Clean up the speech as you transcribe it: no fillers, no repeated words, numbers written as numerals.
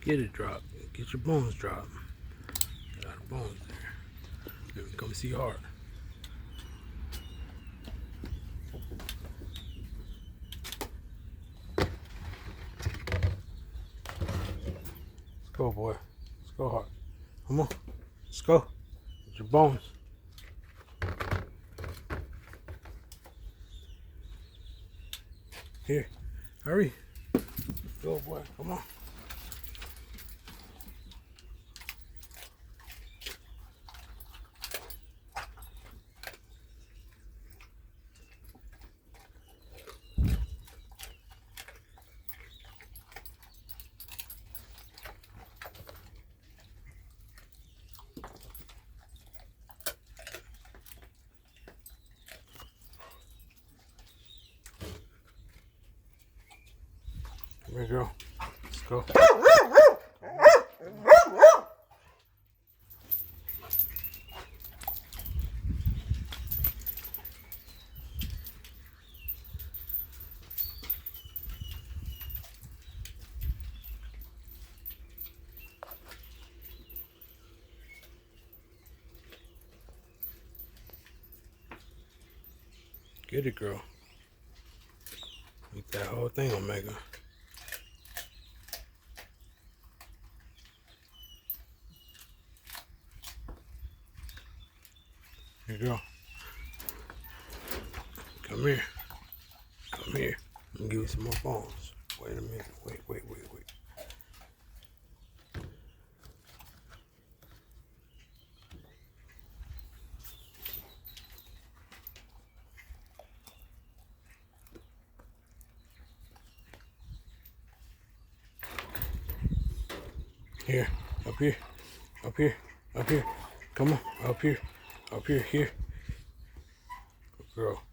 Get it dropped. Get your bones dropped. Got a lot of bones there. Come see heart. Let's go, boy. Let's go, heart. Come on. Let's go. Get your bones. Here. Hurry. Go, boy. Come on. Come here, girl. Let's go. Get it, girl. Eat that whole thing, Omega. Here you go. Come here. Come here. I'm gonna give you some more bones. Wait a minute. Wait. Here. Up here. Up here. Up here. Come on. Up here. Up here. Here. Good girl.